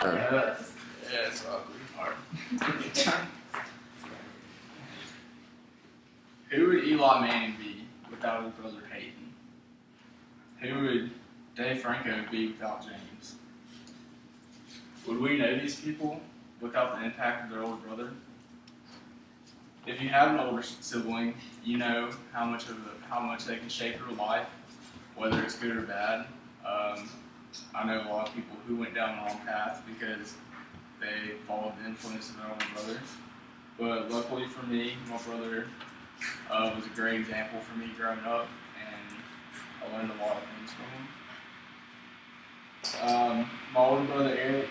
Yeah, it's ugly hard. Who would Eli Manning be without his brother Hayden? Who would Dave Franco be without James? Would we know these people without the impact of their older brother? If you have an older sibling, you know how much they can shape your life, whether it's good or bad. I know a lot of people who went down the wrong path because they followed the influence of their older brother. But luckily for me, my brother was a great example for me growing up, and I learned a lot of things from him. My older brother Eric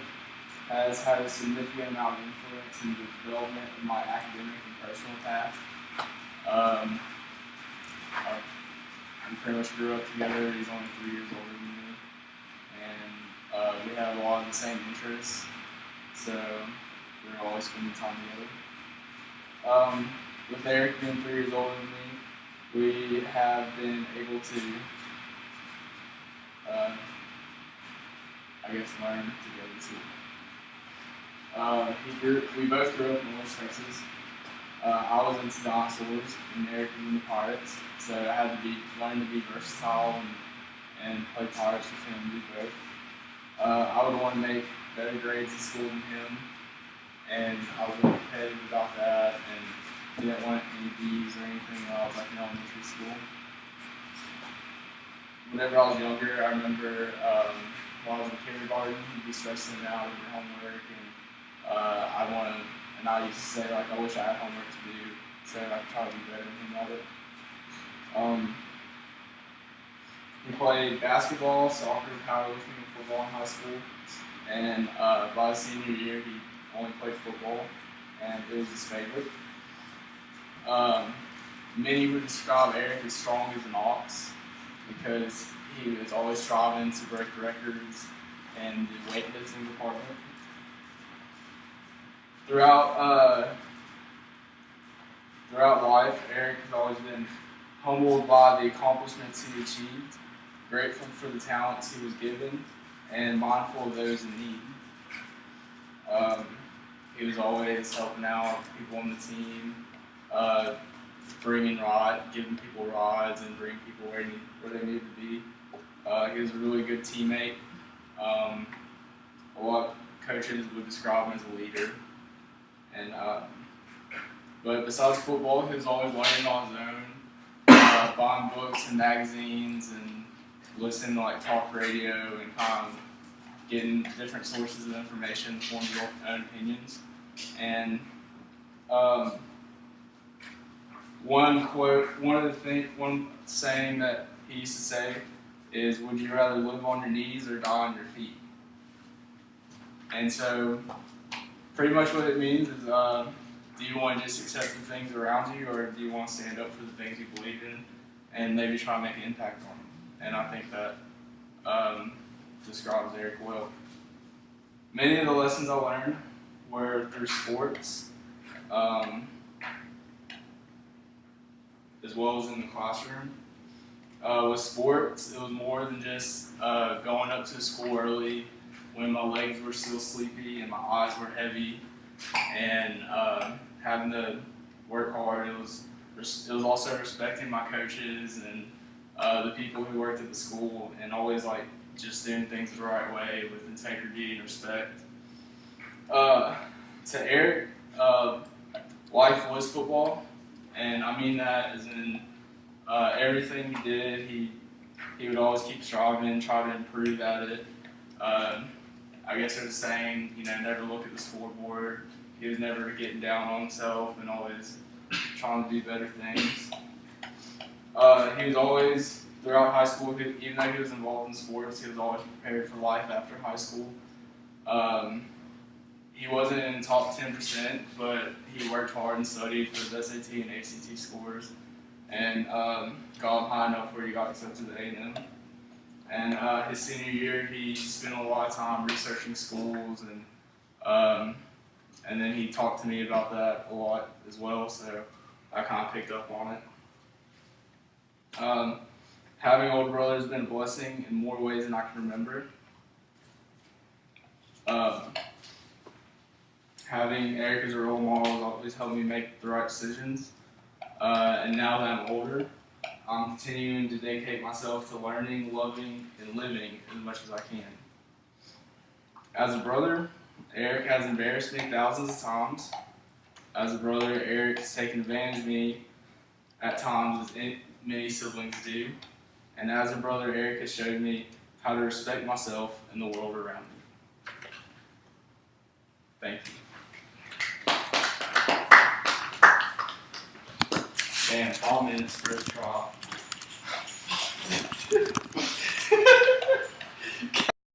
has had a significant amount of influence in the development of my academic and personal path. We pretty much grew up together. He's only 3 years older than me, and we have a lot of the same interests, so we're always spending time together. With Eric being 3 years older than me, we have been able to, learn together too. We both grew up in North Texas. I was into dinosaurs and Eric was into pirates, so I had to learn to be versatile and play pirates with him and do both. I would want to make better grades in school than him, and I was really competitive about that and didn't want any B's or anything when I was in elementary school. Whenever I was younger, I remember while I was in kindergarten, he'd be stressing me out with your homework, and I used to say I wish I had homework to do, so I could try to be better than him at it. He played basketball, soccer, powerlifting, and football in high school, and by his senior year, he only played football, and it was his favorite. Many would describe Eric as strong as an ox because he was always striving to break records in the weightlifting department. Throughout life, Eric has always been humbled by the accomplishments he achieved, grateful for the talents he was given, and mindful of those in need. He was always helping out people on the team, giving people rides, and bringing people where they needed to be. He was a really good teammate. A lot of coaches would describe him as a leader. But besides football, he was always learning on his own, buying books and magazines and listening to talk radio and kind of getting different sources of information, forming his own opinions. And one saying that he used to say is, "Would you rather live on your knees or die on your feet?" And so, pretty much what it means is, do you want to just accept the things around you, or do you want to stand up for the things you believe in and maybe try to make an impact on them? And I think that describes Eric well. Many of the lessons I learned were through sports, as well as in the classroom. With sports, it was more than just going up to school early when my legs were still sleepy and my eyes were heavy, and having to work hard. It was also respecting my coaches and the people who worked at the school, and always just doing things the right way with integrity and respect. To Eric, life was football, and I mean that as in everything he did, he would always keep striving, try to improve at it. I guess there's a saying, never look at the scoreboard. He was never getting down on himself and always trying to do better things. He was always, throughout high school, even though he was involved in sports, he was always prepared for life after high school. He wasn't in the top 10%, but he worked hard and studied for his SAT and ACT scores, and got high enough where he got accepted to A&M. And his senior year, he spent a lot of time researching schools, and then he talked to me about that a lot as well, so I kind of picked up on it. Having older brother has been a blessing in more ways than I can remember. Having Eric as a role model has always helped me make the right decisions. And now that I'm older, I'm continuing to dedicate myself to learning, loving, and living as much as I can. As a brother, Eric has embarrassed me thousands of times. As a brother, Eric has taken advantage of me at times, as many siblings do. And as a brother, Eric has showed me how to respect myself and the world around me. Thank you. Damn, 5 minutes for a trial.